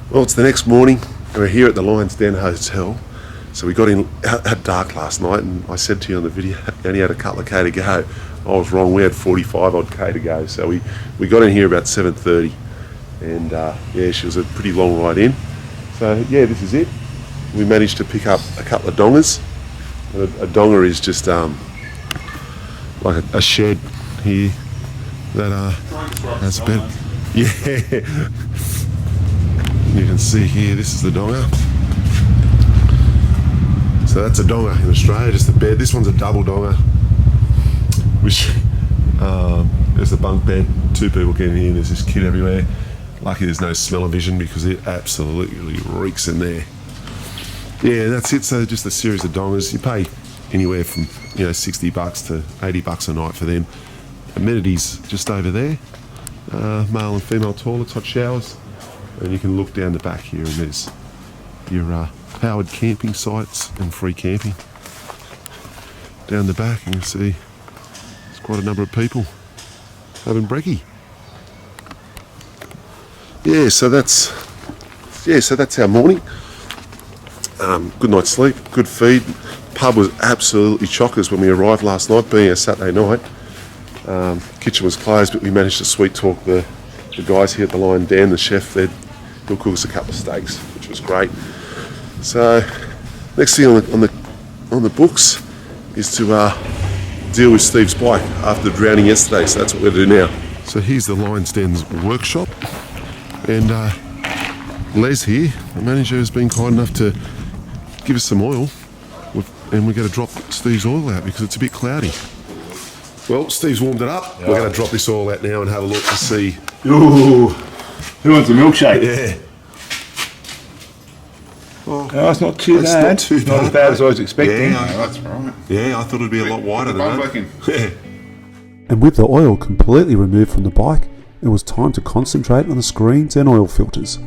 Well, it's the next morning and we're here at the Lions Den Hotel. So we got in at dark last night, and I said to you on the video, we only had a couple of K to go. I was wrong, we had 45 odd K to go. So we got in here about 7:30, and yeah, she was a pretty long ride in. So yeah, this is it. We managed to pick up a couple of dongers. A donger is just like a shed here that has a bed. Yeah. You can see here, this is the donger. So that's a donger in Australia, just a bed. This one's a double donger, which there's a bunk bed, 2 people get in here, there's this kid everywhere. Lucky there's no smell-o-vision because it absolutely reeks in there. Yeah, that's it. So just a series of dongers. You pay anywhere from $60 to $80 a night for them. Amenities just over there, male and female toilets, hot showers. And you can look down the back here and there's your powered camping sites and free camping. Down the back you can see there's quite a number of people having brekkie. Yeah, so that's our morning. Good night's sleep, good feed. Pub was absolutely chockers when we arrived last night, being a Saturday night. Kitchen was closed, but we managed to sweet talk the guys here at the Lion Den, the chef there. He'll cook us a couple of steaks, which was great. So next thing on the books is to deal with Steve's bike after drowning yesterday. So that's what we're going to do now. So here's the Lion's Den's workshop, and Les here, the manager, has been kind enough to give us some oil, and we're going to drop Steve's oil out because it's a bit cloudy. Well, Steve's warmed it up. Yeah. We're going to drop this oil out now and have a look to see. Ooh. Who wants a milkshake? Yeah. Oh, no, it's not too bad. Not too bad. Not as bad as I was expecting. Yeah, that's right. Yeah, I thought it'd be a lot wider than that. Yeah. And with the oil completely removed from the bike, it was time to concentrate on the screens and oil filters.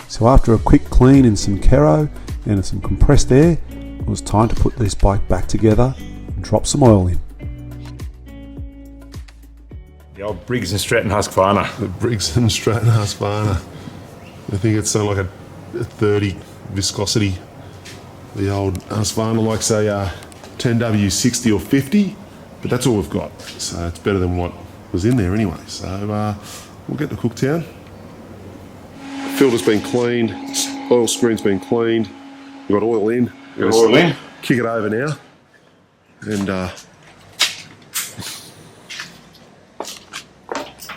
So after a quick clean in some Kero and some compressed air, it was time to put this bike back together and drop some oil in. The old Briggs & Stratton Husqvarna. The Briggs & Stratton Husqvarna. I think it's something like a 30 viscosity. The old Husqvarna likes a 10W60 or 50, but that's all we've got. So it's better than what was in there anyway. So we'll get to Cooktown. Filter's been cleaned, oil screen's been cleaned. We've got oil in. Got oil in. Kick it over now. And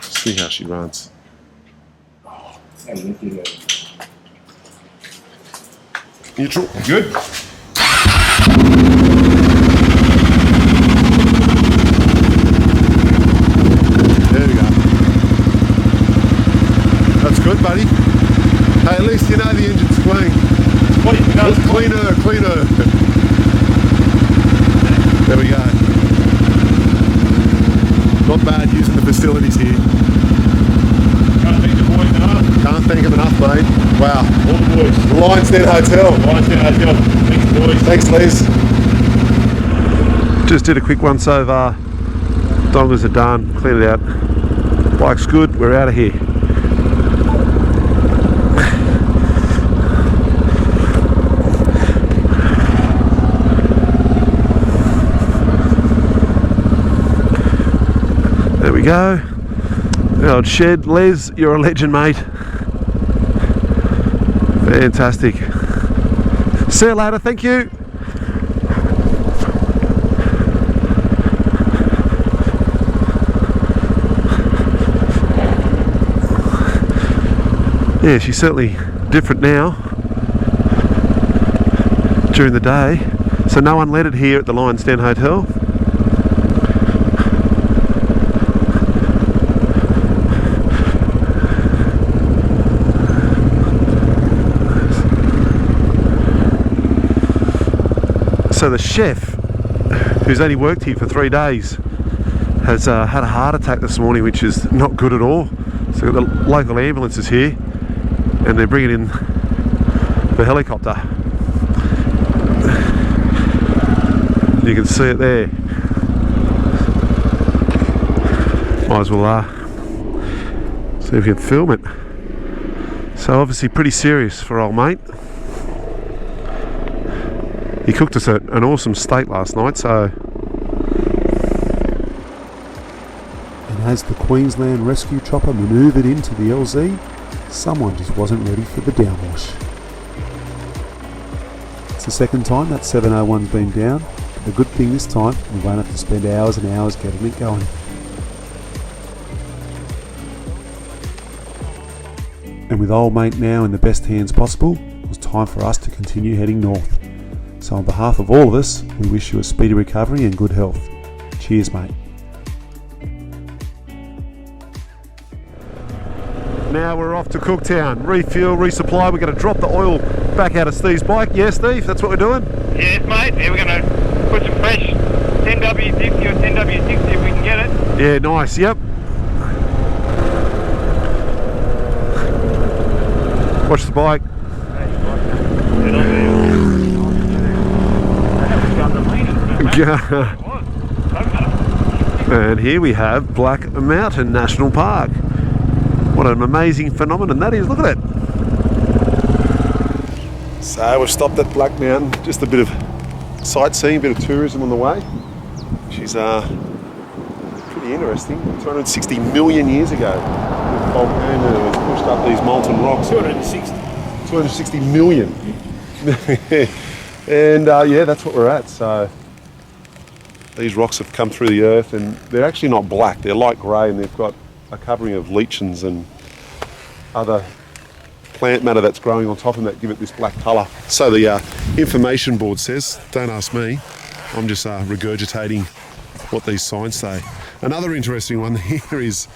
see how she runs. Neutral. Good. There we go. That's good, buddy. Hey, at least you know the engine's clean. What? No, it's Cleaner. There we go. Not bad using the facilities here. Can't thank the boys enough. Can't thank them enough, mate. Wow. All the boys. The Lions Den Hotel. Lions Den Hotel. Thanks, boys. Thanks, Les. Just did a quick once over. Dongers are done. Cleared it out. Bike's good. We're out of here. There we go. The old shed. Les, you're a legend, mate. Fantastic. See you later. Thank you. Yeah, she's certainly different now during the day. So no unleaded here at the Lions Den Hotel. So the chef, who's only worked here for 3 days, has had a heart attack this morning, which is not good at all. So the local ambulance is here, and they're bringing in the helicopter. You can see it there. Might as well see if we can film it. So obviously pretty serious for old mate. He cooked us an awesome steak last night, so... And as the Queensland rescue chopper manoeuvred into the LZ, someone just wasn't ready for the downwash. It's the second time that 701's been down. The good thing this time, we won't have to spend hours and hours getting it going. And with old mate now in the best hands possible, it was time for us to continue heading north. So on behalf of all of us, we wish you a speedy recovery and good health. Cheers, mate. Now we're off to Cooktown. Refuel, resupply. We're going to drop the oil back out of Steve's bike. Yeah, Steve, that's what we're doing? Yes, mate. Yeah, we're going to put some fresh 10W50 or 10W60 if we can get it. Yeah, nice. Yep. Watch the bike. And here we have Black Mountain National Park. What an amazing phenomenon that is, look at it. So we've stopped at Black Mountain, just a bit of sightseeing, a bit of tourism on the way, which is pretty interesting. 260 million years ago, the volcano was pushed up these molten rocks. 260 million. And yeah, that's what we're at. So these rocks have come through the earth, and they're actually not black, they're light grey, and they've got a covering of lichens and other plant matter that's growing on top of them that give it this black colour. So the information board says, don't ask me, I'm just regurgitating what these signs say. Another interesting one here is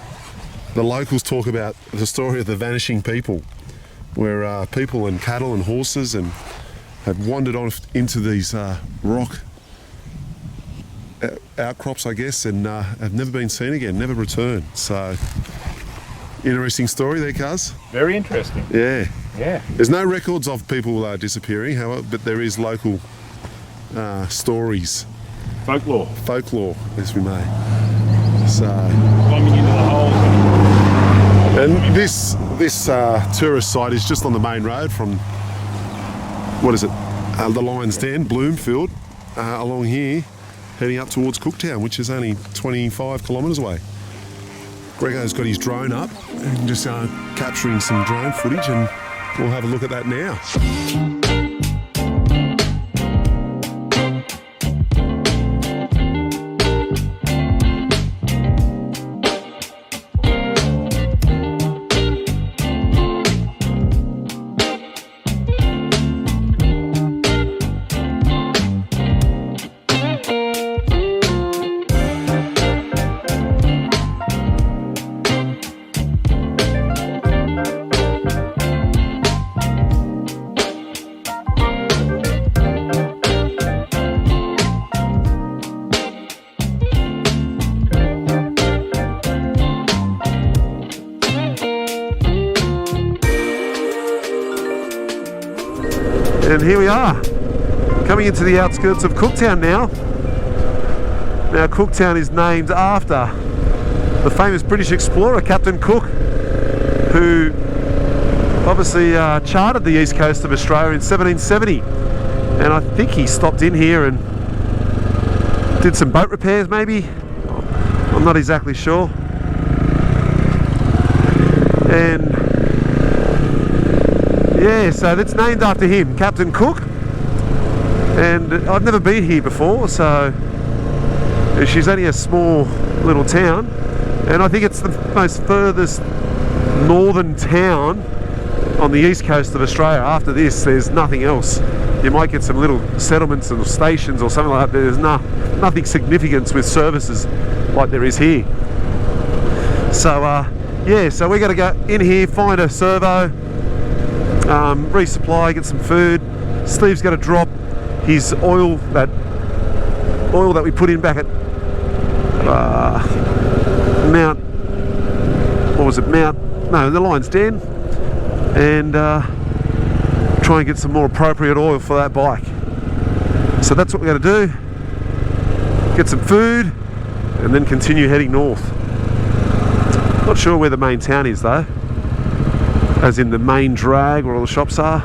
the locals talk about the story of the vanishing people, where people and cattle and horses and have wandered off into these rock outcrops, I guess, and have never been seen again, never returned. So, interesting story there, cuz. Very interesting. Yeah. Yeah. There's no records of people disappearing, however, but there is local stories. Folklore, as we may. So. Climbing into the holes. And this tourist site is just on the main road from, what is it, the Lion's Den, Bloomfield, along here, heading up towards Cooktown, which is only 25 kilometres away. Grego's got his drone up and just capturing some drone footage, and we'll have a look at that now. And here we are, coming into the outskirts of Cooktown now. Now Cooktown is named after the famous British explorer Captain Cook, who obviously charted the east coast of Australia in 1770. And I think he stopped in here and did some boat repairs maybe. I'm not exactly sure. And yeah, so that's named after him, Captain Cook. And I've never been here before, so she's only a small little town, and I think it's the most furthest northern town on the east coast of Australia. After this, there's nothing else. You might get some little settlements or stations or something like that, but there's nothing significant with services like there is here. So yeah, so we're going to go in here, find a servo, resupply, get some food. Steve's going to drop his oil that we put in back at Mount, what was it, the Lion's Den, and try and get some more appropriate oil for that bike. So that's what we're going to do, get some food and then continue heading north. Not sure where the main town is though, as in the main drag where all the shops are.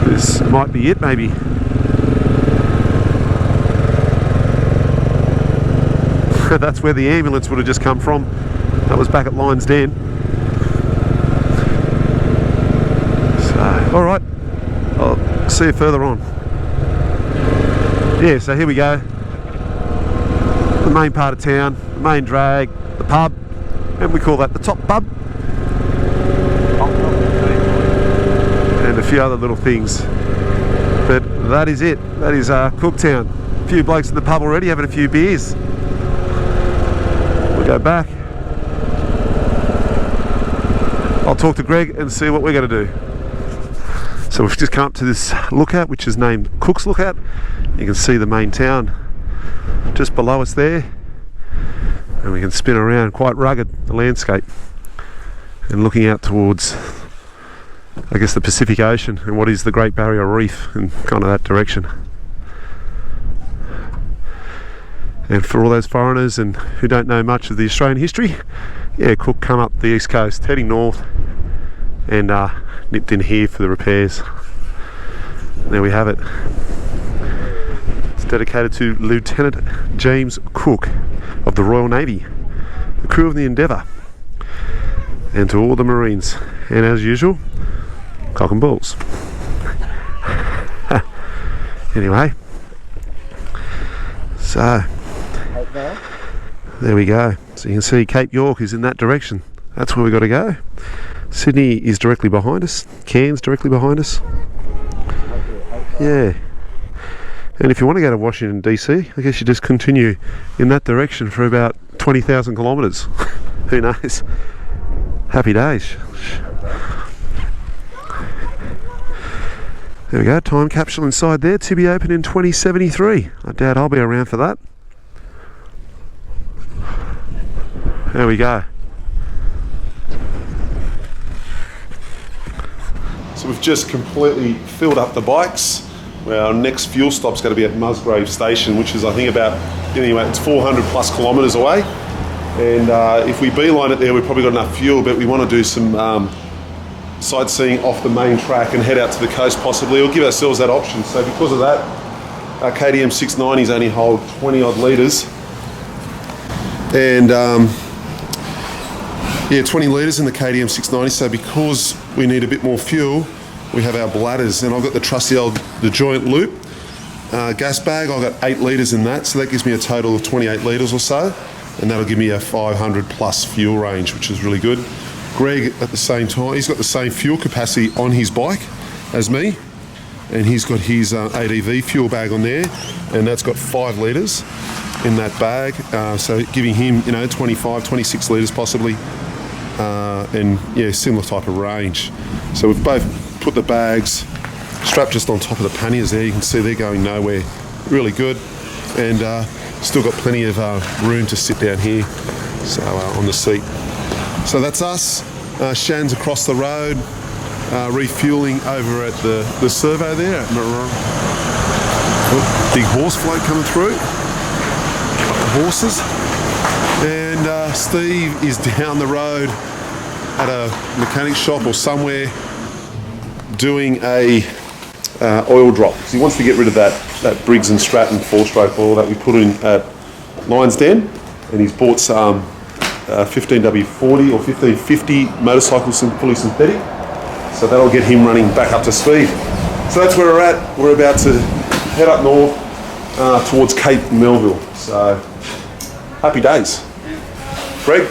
This might be it, maybe. That's where the ambulance would have just come from. That was back at Lion's Den. So, alright, I'll see you further on. Yeah, so here we go. The main part of town, the main drag, the pub, and we call that the top pub. And a few other little things. But that is it. That is Cooktown. A few blokes in the pub already having a few beers. We'll go back. I'll talk to Greg and see what we're going to do. So we've just come up to this lookout, which is named Cook's Lookout. You can see the main town just below us there, and we can spin around, quite rugged, the landscape, and looking out towards, I guess, the Pacific Ocean and what is the Great Barrier Reef, and kind of that direction. And for all those foreigners and who don't know much of the Australian history, yeah, Cook come up the east coast, heading north, and nipped in here for the repairs. There we have it. It's dedicated to Lieutenant James Cook of the Royal Navy, the crew of the Endeavour, and to all the Marines. And as usual, cock and balls. Anyway, so there we go. So you can see Cape York is in that direction. That's where we got to go. Sydney is directly behind us. Cairns directly behind us. Yeah. And if you want to go to Washington DC, I guess you just continue in that direction for about 20,000 kilometres. Who knows? Happy days. There we go, time capsule inside there, to be open in 2073. I doubt I'll be around for that. There we go. So we've just completely filled up the bikes. Well, our next fuel stop's going to be at Musgrave Station, which is, I think, about, anyway, it's 400 plus kilometres away. And if we beeline it there, we've probably got enough fuel, but we want to do some sightseeing off the main track and head out to the coast possibly, or give ourselves that option. So because of that, our KTM 690s only hold 20 odd litres. And yeah, 20 litres in the KTM 690. So because we need a bit more fuel, we have our bladders, and I've got the trusty old, the Joint Loop gas bag. I've got 8 litres in that, so that gives me a total of 28 litres or so, and that'll give me a 500 plus fuel range, which is really good. Greg, at the same time, he's got the same fuel capacity on his bike as me, and he's got his ADV fuel bag on there, and that's got 5 litres in that bag, so giving him, 25, 26 litres possibly, and yeah, similar type of range. So we've both put the bags strapped just on top of the panniers there. You can see they're going nowhere. Really good, and still got plenty of room to sit down here, so on the seat. So that's us. Shan's across the road, refueling over at the servo there. Big horse float coming through. Got the horses. And Steve is down the road at a mechanic shop or somewhere doing a oil drop. So he wants to get rid of that Briggs & Stratton 4-stroke oil that we put in at Lion's Den, and he's bought some 15W40 or 1550 motorcycles, fully synthetic, so that'll get him running back up to speed. So that's where we're at. We're about to head up north towards Cape Melville, so happy days. Greg?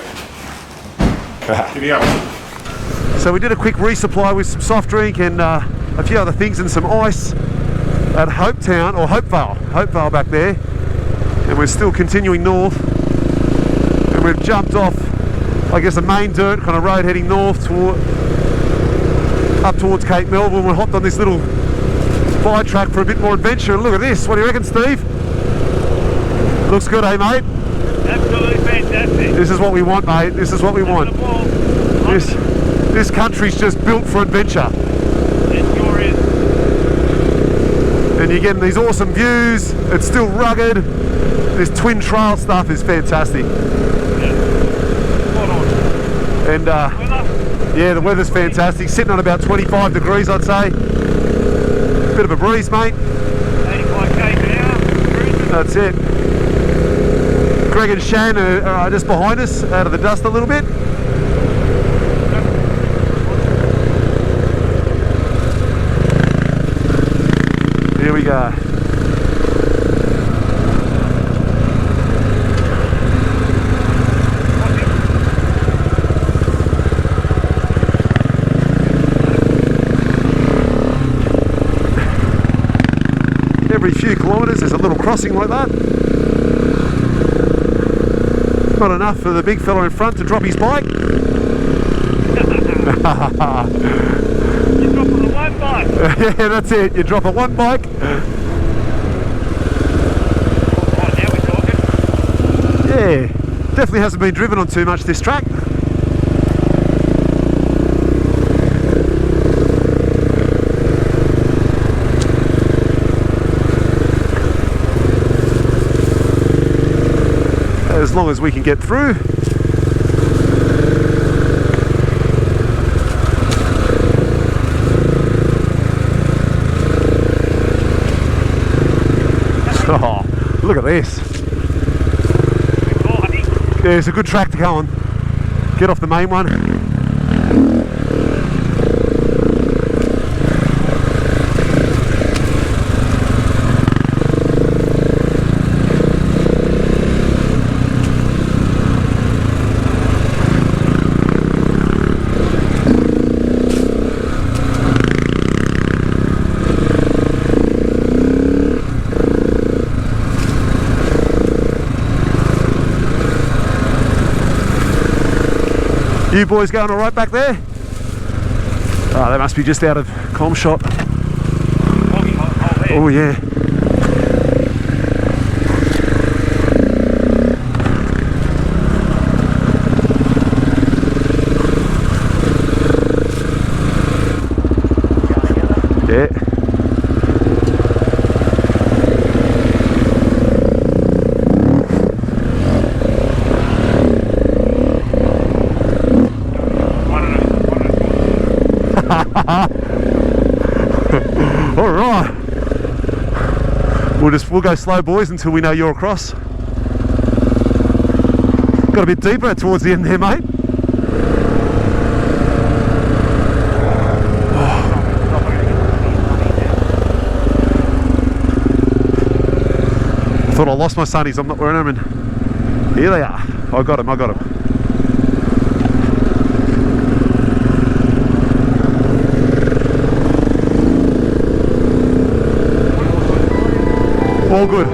So we did a quick resupply with some soft drink and a few other things and some ice at Hopetown, or Hopevale back there, and we're still continuing north. And we've jumped off, I guess, the main dirt kind of road heading north up towards Cape Melville. We're hopped on this little fly track for a bit more adventure. And look at this. What do you reckon, Steve? Looks good, eh, mate? Absolutely fantastic. This is what we want, mate. This is what we want. This country's just built for adventure. It sure is. and you're getting these awesome views. It's still rugged. This twin trail stuff is fantastic. And yeah, the weather's fantastic. Sitting on about 25 degrees, I'd say. Bit of a breeze, mate. 85 km an hour. That's it. Greg and Shane are just behind us, out of the dust a little bit. Here we go. Every few kilometres there's a little crossing like that. Not enough for the big fella in front to drop his bike. You drop on the one bike. Yeah, that's it. You drop a one bike. Oh, now we're talking. Yeah, definitely hasn't been driven on too much this track. As long as we can get through. Oh, look at this. Yeah, it's a good track to go on. Get off the main one. You boys going all right back there? Oh, they must be just out of comm shot. Oh yeah. Yeah. All right, we'll go slow, boys, until we know you're across. Got a bit deeper towards the end there, mate. I thought I lost my sunnies. I'm not wearing them. And here they are. I got them. All good.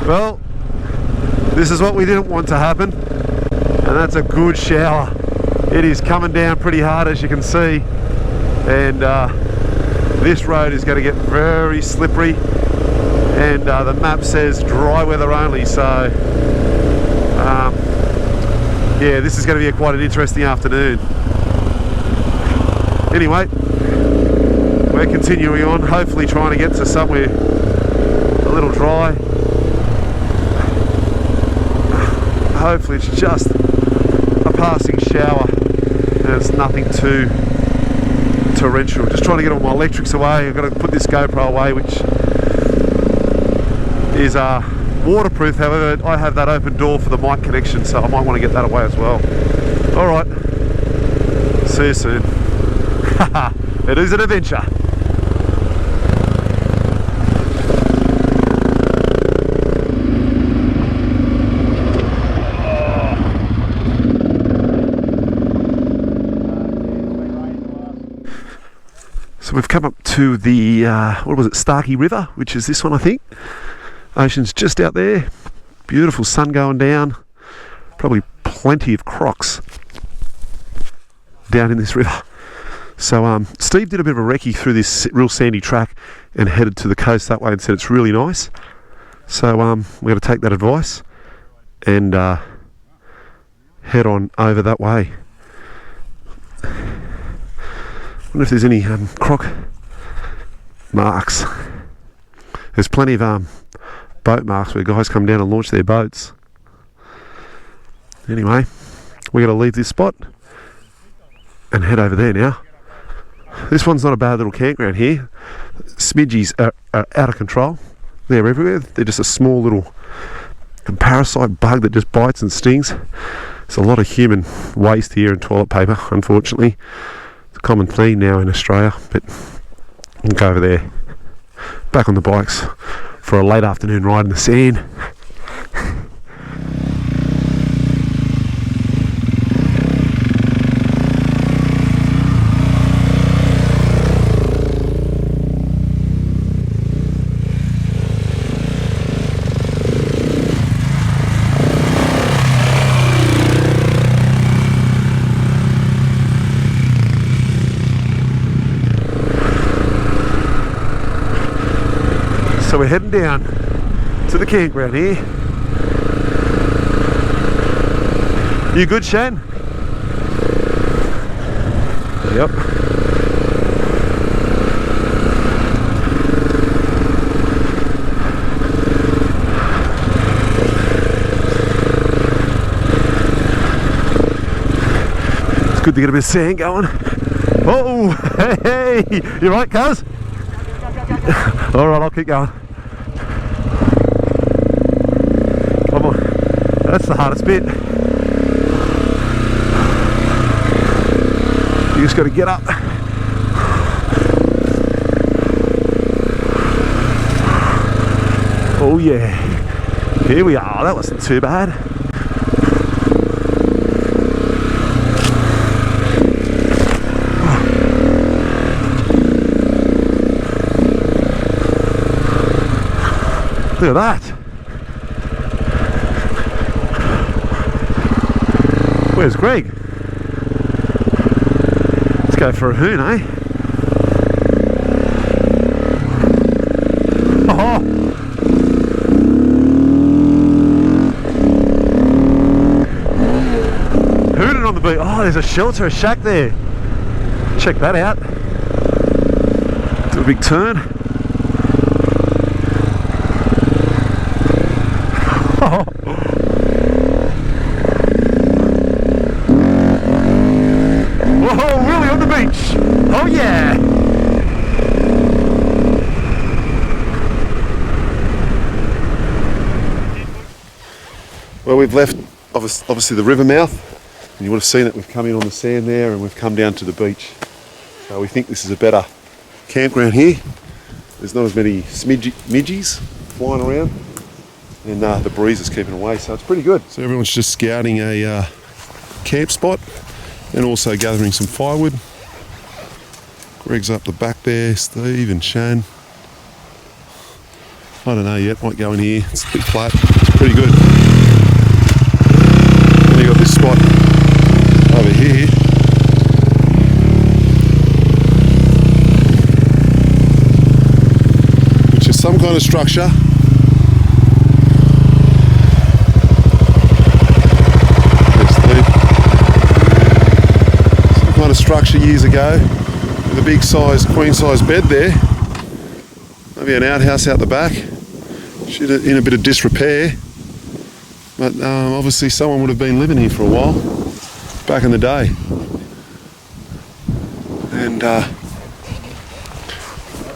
Well, this is what we didn't want to happen, and that's a good shower. It is coming down pretty hard, as you can see, and this road is going to get very slippery, and the map says dry weather only, so yeah, this is going to be quite an interesting afternoon. Anyway, we're continuing on, hopefully trying to get to somewhere a little dry. hopefully it's just a passing shower and it's nothing too torrential. Just trying to get all my electrics away. I've got to put this GoPro away, which is waterproof. However, I have that open door for the mic connection, so I might want to get that away as well. Alright, see you soon. It is an adventure. So we've come up to the, what was it, Starkey River, which is this one I think. Ocean's just out there, beautiful sun going down, probably plenty of crocs down in this river. So Steve did a bit of a recce through this real sandy track and headed to the coast that way and said it's really nice. So we're going to take that advice and head on over that way. I wonder if there's any croc marks. There's plenty of boat marks where guys come down and launch their boats. Anyway, we're going to leave this spot and head over there now. This one's not a bad little campground here. Smidgies are out of control. They're everywhere. They're just a small little parasite bug that just bites and stings. There's a lot of human waste here and toilet paper, unfortunately. It's a common theme now in Australia, but we'll go over there. Back on the bikes for a late afternoon ride in the sand. So we're heading down to the campground here. You good, Shane? Yep. It's good to get a bit of sand going. Oh, hey, you right, cuz? All right, I'll keep going. Come on, that's the hardest bit. You just got to get up. Oh yeah, here we are. That wasn't too bad. Look at that. Where's Greg? Let's go for a hoon, eh? Oh. Hooning on the beach. Oh, there's a shelter, a shack there. Check that out. Do a big turn. Whoa, really on the beach. Oh yeah. Well, we've left obviously the river mouth, and you would have seen it. We've come in on the sand there and we've come down to the beach. So we think this is a better campground here. There's not as many midgies flying around, and the breeze is keeping away, so it's pretty good. So everyone's just scouting a camp spot and also gathering some firewood. Greg's up the back there, Steve and Shane. I don't know yet, might go in here. It's a bit flat, it's pretty good. Then you got this spot over here. Which is some kind of structure. Kind of structure years ago with a big size, queen size bed there. Maybe an outhouse out the back. Should in a bit of disrepair. But obviously someone would have been living here for a while, back in the day. And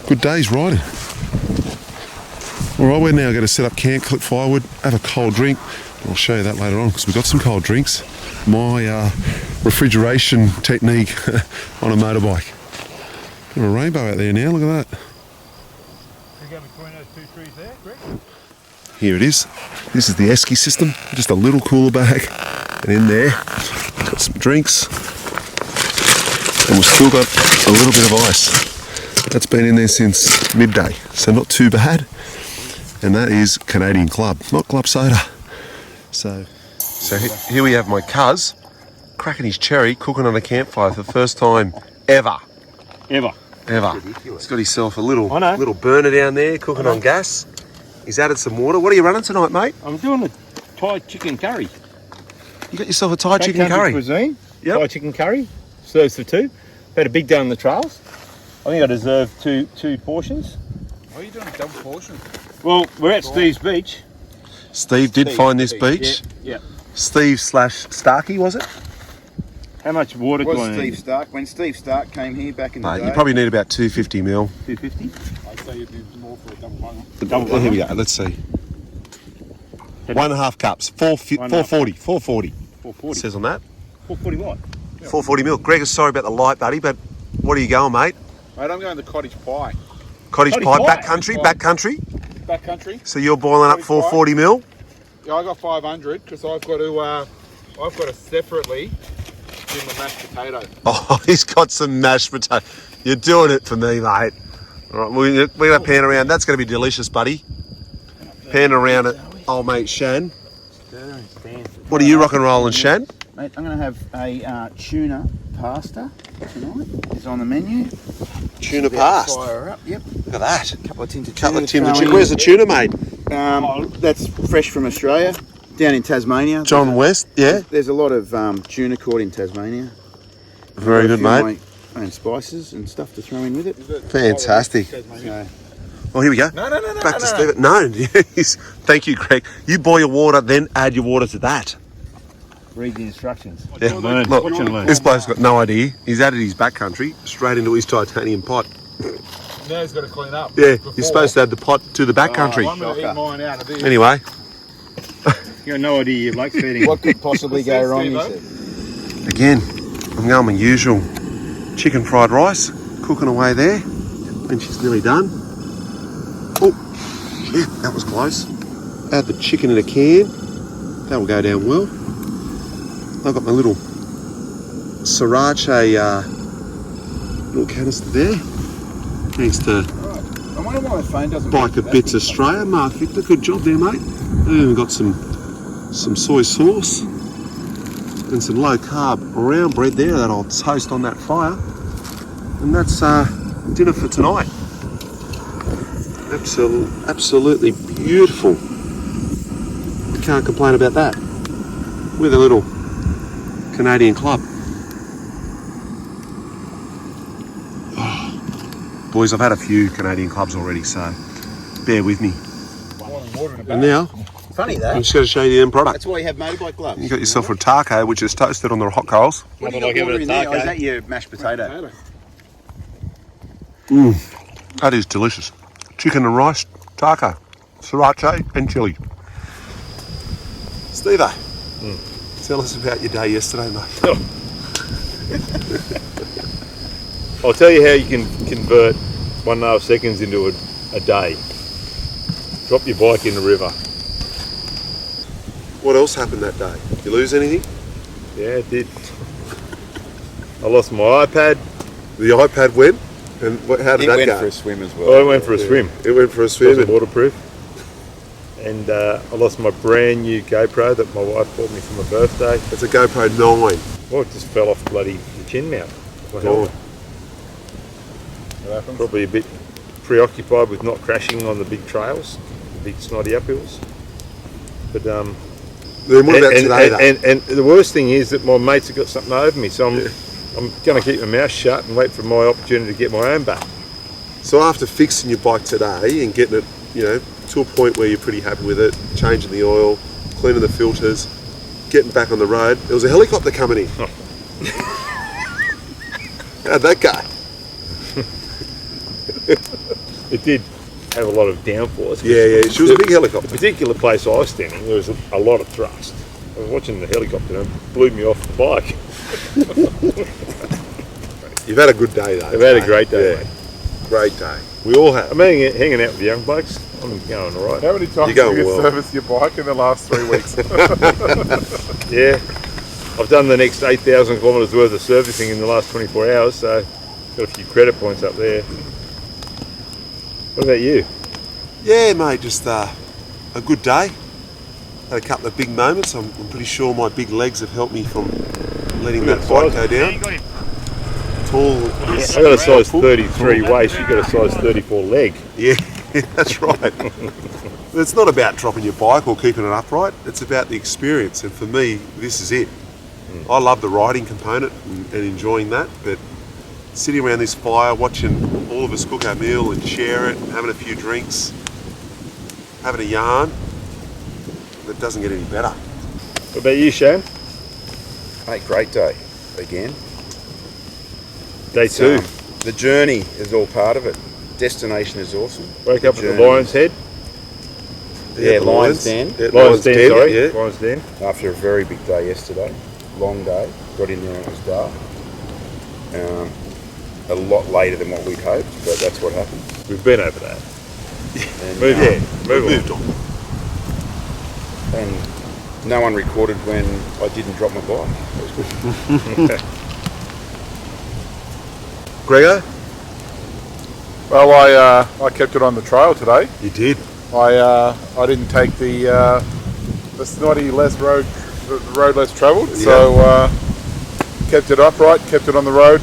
good days riding. Alright, we're now going to set up camp, collect firewood, have a cold drink. I'll show you that later on because we've got some cold drinks. My refrigeration technique on a motorbike. Got a rainbow out there now, look at that. You go between those two trees there, Greg? Here it is. This is the esky system, just a little cooler bag. And in there, got some drinks. And we've still got a little bit of ice. That's been in there since midday, so not too bad. And that is Canadian Club, not club soda. So here we have my cuz cracking his cherry, cooking on a campfire for the first time ever. Ever. He's got himself a little burner down there, cooking on gas. He's added some water. What are you running tonight, mate? I'm doing a Thai chicken curry. You got yourself a Thai chicken curry? Cuisine. Yep. Thai chicken curry. Serves for two. Had a big day on the trails. I think I deserve two portions. Why are you doing a double portion? Well, we're at Steve's Beach. Steve did find this beach. Yeah. Steve/Starkey, was it? How much water do I Was need? Steve Stark? When Steve Stark came here back in the day. You probably need about 250 mil. 250? I'd say you'd do more for a double one. Double Here we go. Let's see. 1.5 cups. 440. 440. 440. Says on that. 440 what? 440 mil. Greg, sorry about the light, buddy, but what are you going, mate? Mate, I'm going to cottage pie. Cottage Cottage pie, pie. backcountry. Backcountry. So you're boiling up Cottage 440 mil. Yeah, I got 500 because I've got to separately do my mashed potato. Oh, he's got some mashed potato. You're doing it for me, mate. All right, we're going to pan around. That's going to be delicious, buddy. Pan around it, old mate Shan. What are you rock and rolling, Shan? Mate, I'm going to have a tuna pasta tonight. It's on the menu. Tuna pasta. Fire up. Yep. Look at that. Couple of tinted Couple of tuna. tuna. Where's the tuna, mate? That's fresh from Australia, down in Tasmania. John West, yeah. There's a lot of tuna caught in Tasmania. Very good, mate. My own spices and stuff to throw in with it. Fantastic. So, Well, here we go. no. Back to Stephen. No, yes. Thank you, Greg. You boil your water, then add your water to that. Read the instructions. Yeah. Learn. Look, Watch and learn. this bloke's got no idea. He's added his backcountry straight into his titanium pot. Now he's got to clean up. Yeah, you're supposed to add the pot to the backcountry. I'm going to eat mine out of here. Anyway, You got no idea you like feeding. What could possibly go wrong? He said. again, I'm going my usual chicken fried rice, cooking away there. And she's nearly done. Oh, shit, that was close. Add the chicken in a can. That will go down well. I've got my little sriracha little canister there. Thanks to I wonder why my phone doesn't. Biker Bits Australia. Mark Victor, good job there, mate. And we've got some soy sauce and some low carb round bread there that I'll toast on that fire. And that's dinner for tonight. Absolutely beautiful. Can't complain about that. With a little Canadian Club. Oh, boys, I've had a few Canadian Clubs already, so bear with me. And now, Funny I'm that. just going to show you the end product. That's why you have motorbike gloves. You got yourself a taco, which is toasted on the hot coals. What do you Like got water having in a there? taco. Or is that your mashed potato? That is delicious. Chicken and rice, taco, sriracha and chili. Steve, tell us about your day yesterday, mate. I'll tell you how you can convert 1.5 seconds into a day. Drop your bike in the river. What else happened that day? You lose anything? Yeah, it did. I lost my iPad. The iPad went, and how did that go? for a swim as I went for a swim. It went for a It swim. wasn't And waterproof. And I lost my brand new GoPro that my wife bought me for my birthday. it's a GoPro 9. Well, it just fell off bloody the chin mount. My Oh, helmet. Probably a bit preoccupied with not crashing on the big trails, the big snotty uphills. But then what about today, though? and the worst thing is that my mates have got something over me, so I'm going to keep my mouth shut and wait for my opportunity to get my own back. So after fixing your bike today and getting it, to a point where you're pretty happy with it, changing the oil, cleaning the filters, getting back on the road. There was a helicopter coming in. How'd that go? It did have a lot of downforce. Yeah, she was a big The helicopter. particular place I was standing, there was a lot of thrust. I was watching the helicopter and it blew me off the bike. You've had a good day though. I've had a great day, Yeah. mate. Great day. We all have. I'm hanging out with the young blokes. I'm going all right. How many times You're have you going well. serviced your bike in the last 3 weeks? Yeah. I've done the next 8,000 kilometres worth of servicing in the last 24 hours, so got a few credit points up there. What about you? Yeah, mate, just a good day. Had a couple of big moments. I'm pretty sure my big legs have helped me from letting that bike go down. Tall. I got a size 33 waist, you got a size 34 leg. Yeah, that's right. But it's not about dropping your bike or keeping it upright. It's about the experience. And for me, this is it. I love the riding component and enjoying that. But sitting around this fire, watching all of us cook our meal and share it, and having a few drinks, having a yarn, that doesn't get any better. What about you, Shane? Mate, great day again. Day two. The journey is all part of it. Destination is awesome. Woke up at the journey. Lion's Head. Yeah, the Lion's Den. Yeah, Lion's Den, sorry. Yeah. Lion's Den. After a very big day yesterday, long day. Got in there and it was dark. A lot later than what we'd hoped, but that's what happened. We've been over that. And, Move Yeah, Move on. moved on. and no one recorded when I didn't drop my bike. That was good. Grego, Well, I kept it on the trail today. you did. I didn't take the snotty road less travelled, so kept it upright, kept it on the road.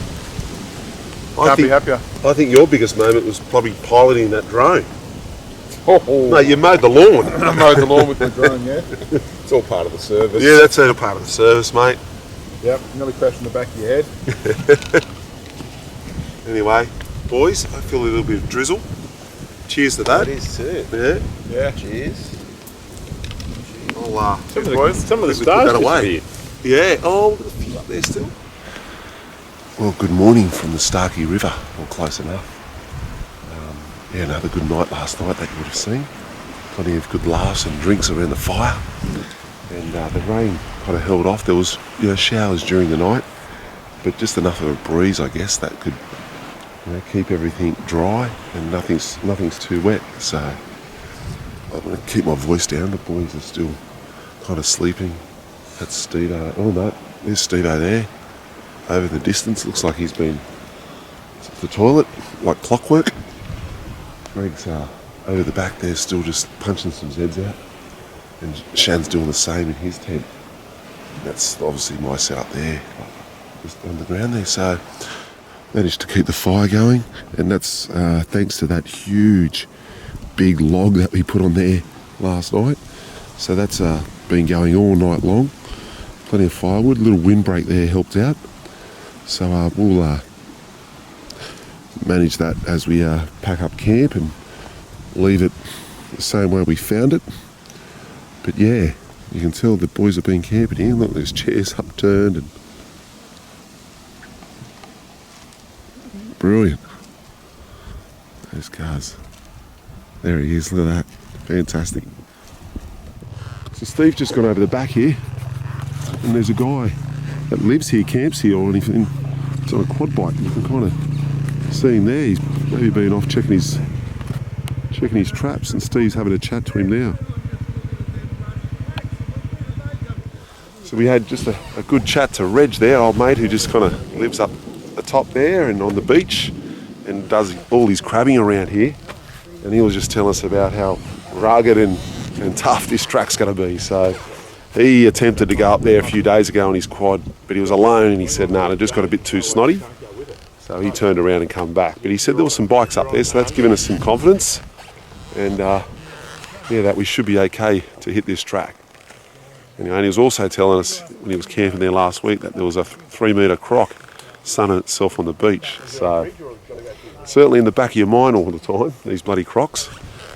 Can't be happier. I think your biggest moment was probably piloting that drone. Oh, No, you mowed the lawn. I mowed the lawn with the drone, yeah. It's all part of the service. Yeah, that's a part of the service, mate. Yep, nearly crashed in the back of your head. Anyway, boys, I feel a little bit of drizzle. Cheers to that. That is too. Yeah, Yeah. Cheers. I'll, Some of boys. the Think we put stars that away. disappeared. yeah. Oh, we've got a few up there still. Well, good morning from the Starkey River, or close enough. Yeah, another good night last night that you would have seen. Plenty of good laughs and drinks around the fire. And the rain kind of held off. There was showers during the night, but just enough of a breeze, I guess, that could keep everything dry and nothing's too wet. So I'm going to keep my voice down. The boys are still kind of sleeping. That's Steve-O. Oh no, there's Steve-O there. Over in the distance, looks like he's been to the toilet like clockwork. Greg's over the back there, still just punching some Zeds out. And Shan's doing the same in his tent. That's obviously my setup there, just underground there. So managed to keep the fire going, and that's thanks to that huge big log that we put on there last night. So that's been going all night long. Plenty of firewood. A little windbreak there helped out. So we'll manage that as we pack up camp and leave it the same way we found it. But yeah, you can tell the boys have been camping here. Look, there's chairs upturned and brilliant. Those cars. There he is, look at that. Fantastic. So Steve's just gone over the back here, and there's a guy that lives here, camps here or anything. It's on a quad bike. You can kind of see him there. He's maybe been off checking his traps, and Steve's having a chat to him now. So we had just a good chat to Reg there, old mate, who just kind of lives up the top there and on the beach and does all his crabbing around here. And he was just telling us about how rugged and tough this track's going to be. So he attempted to go up there a few days ago on his quad, but he was alone and he said, no, it just got a bit too snotty. So he turned around and come back. But he said there were some bikes up there, so that's given us some confidence. And that we should be okay to hit this track. Anyway, and he was also telling us when he was camping there last week that there was a 3 metre croc sunning itself on the beach. So certainly in the back of your mind all the time, these bloody crocs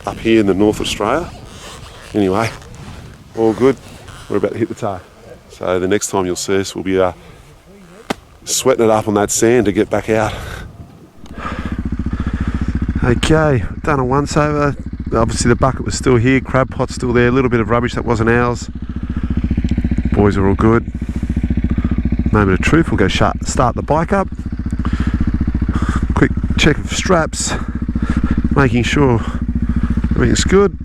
up here in the North Australia. Anyway, all good. we're about to hit the toe. So the next time you'll see us, we'll be sweating it up on that sand to get back out. Okay, done a once over. Obviously the bucket was still here, crab pot's still there, a little bit of rubbish that wasn't ours. Boys are all good. Moment of truth, we'll go start the bike up. Quick check of straps, making sure everything's good.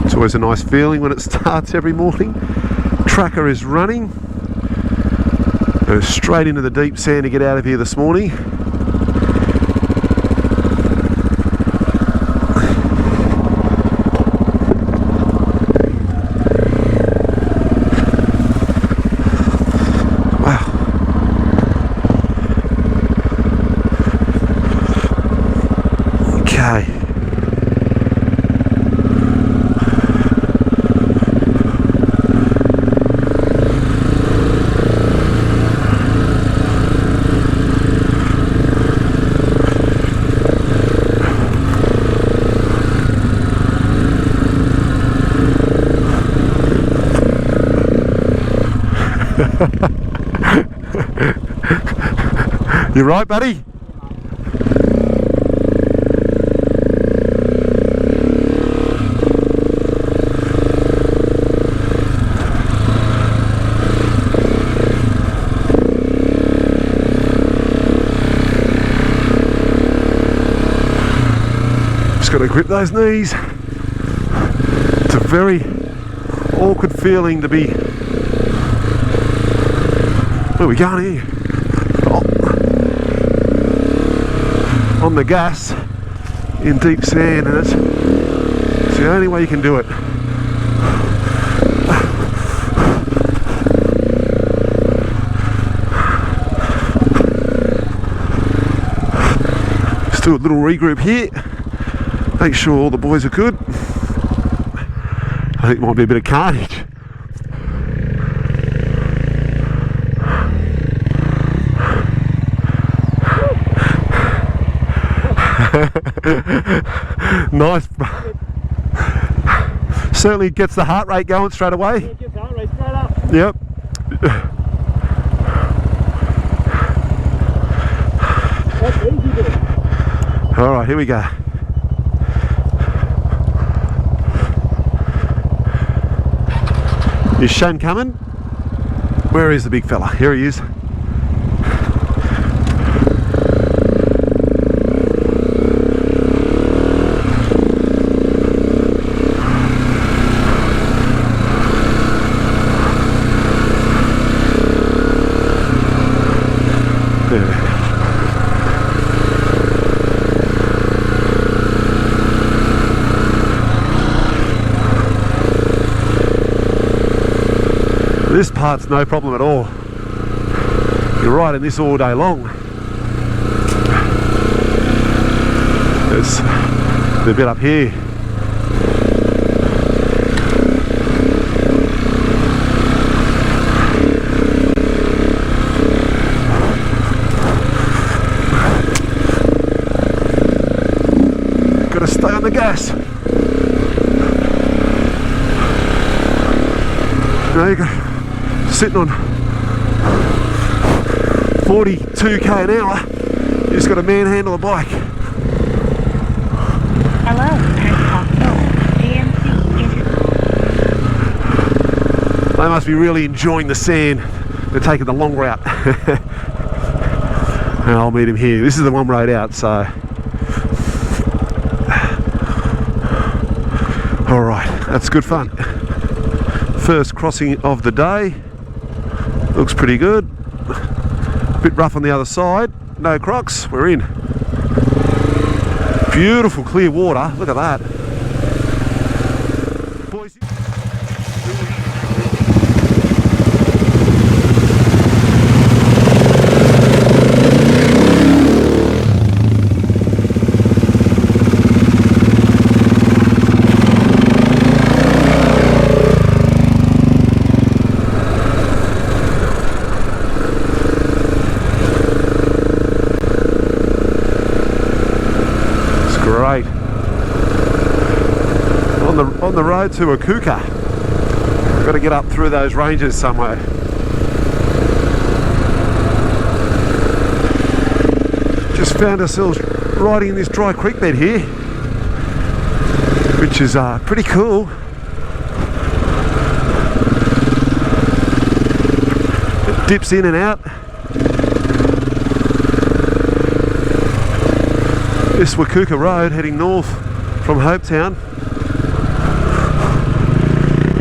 It's always a nice feeling when it starts every morning. Tracker is running. Go straight into the deep sand to get out of here this morning. You right, buddy? Just got to grip those knees. It's a very awkward feeling to be. Where are we going here? On the gas in deep sand, and it's the only way you can do it. Just do a little regroup here, make sure all the boys are good. I think it might be a bit of carnage. Nice. Certainly gets the heart rate going straight away. Yeah, gets the heart rate straight up. Yep. That's easy, dude. All right, here we go. Is Shan coming? Where is the big fella? Here he is. This part's no problem at all. You're riding this all day long. It's a bit up here. Got to stay on the gas. There you go. Sitting on 42k an hour, you just got to manhandle a bike. Hello, AMC. They must be really enjoying the sand. They're taking the long route. And I'll meet him here. This is the one road out, so. All right, that's good fun. First crossing of the day. Looks pretty good. A bit rough on the other side. No crocs. We're in. Beautiful clear water. Look at that. Boys. on the road to Akuka. Got to get up through those ranges somewhere. Just found ourselves riding in this dry creek bed here, which is pretty cool. It dips in and out. This Wakuka Road heading north from Hopetown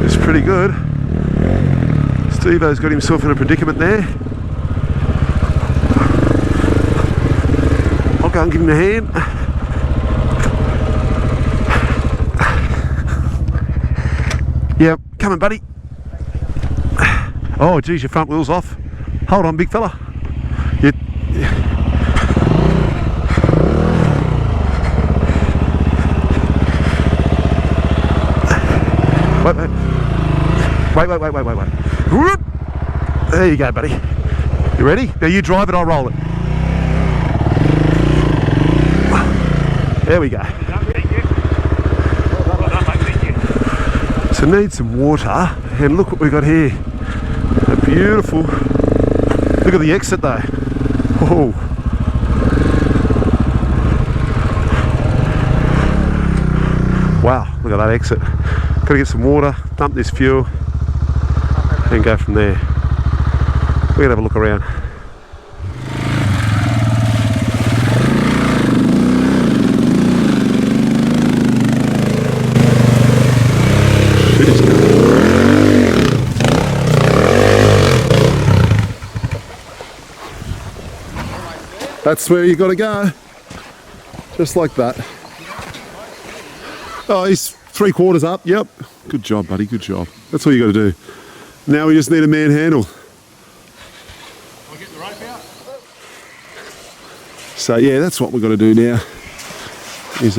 is pretty good. Steve-O's got himself in a predicament there. I'll go and give him a hand. Yep, coming buddy. Oh geez, your front wheel's off. Hold on big fella. Wait. Whoop. There you go, buddy. You ready? Now you drive it, I'll roll it. There we go. So need some water, and look what we got here. A beautiful. Look at the exit though. Oh. Wow, look at that exit. Got to get some water, dump this fuel, and go from there. We're going to have a look around. That's where you got to go. Just like that. Oh, he's 3/4 up. Yep. Good job, buddy. Good job. That's all you got to do. Now we just need a manhandle. I'll get the rope out. So yeah, that's what we've got to do now. Is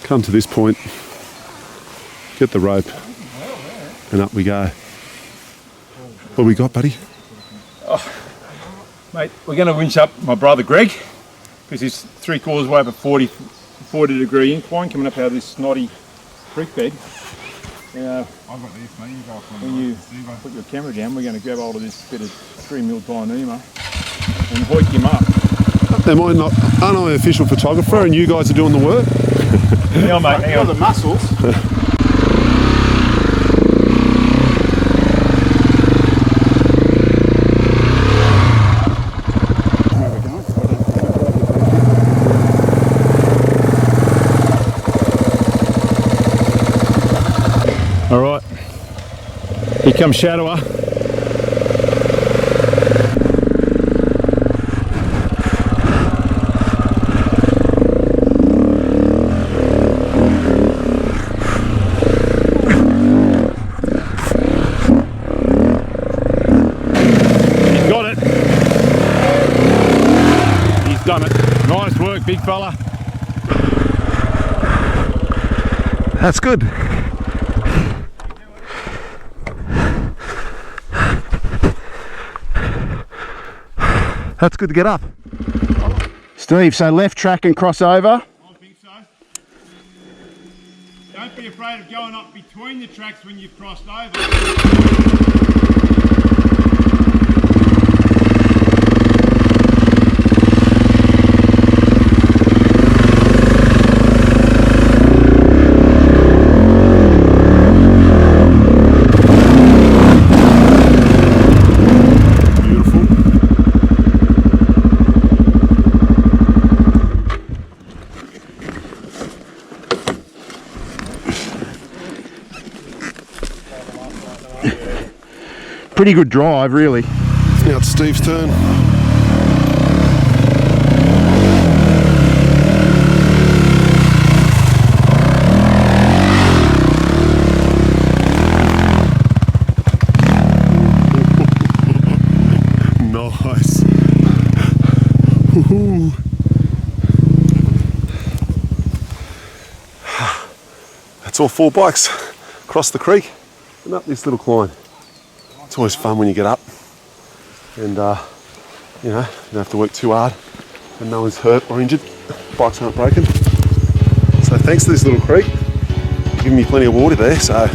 come to this point, get the rope, and up we go. What we got, buddy? Mate, we're going to winch up my brother Greg, because he's 3/4 way up a 40-degree incline coming up out of this snotty creek bed. I've got this, mate. You go from when you put your camera down, we're going to grab hold of this bit of 3mm Dyneema and hoik him up. Aren't I official photographer and you guys are doing the work? Hang on, mate. Hang on. the muscles. All right, here comes Shadower. He's got it. He's done it. Nice work, big fella. That's good. That's good to get up. Steve, so left track and cross over? I think so. Don't be afraid of going up between the tracks when you've crossed over. Pretty good drive, really. Now it's Steve's turn. Nice. That's all 4 bikes across the creek and up this little climb. It's always fun when you get up and you know, you don't have to work too hard and no one's hurt or injured, bikes aren't broken. So thanks to this little creek, giving me plenty of water there. So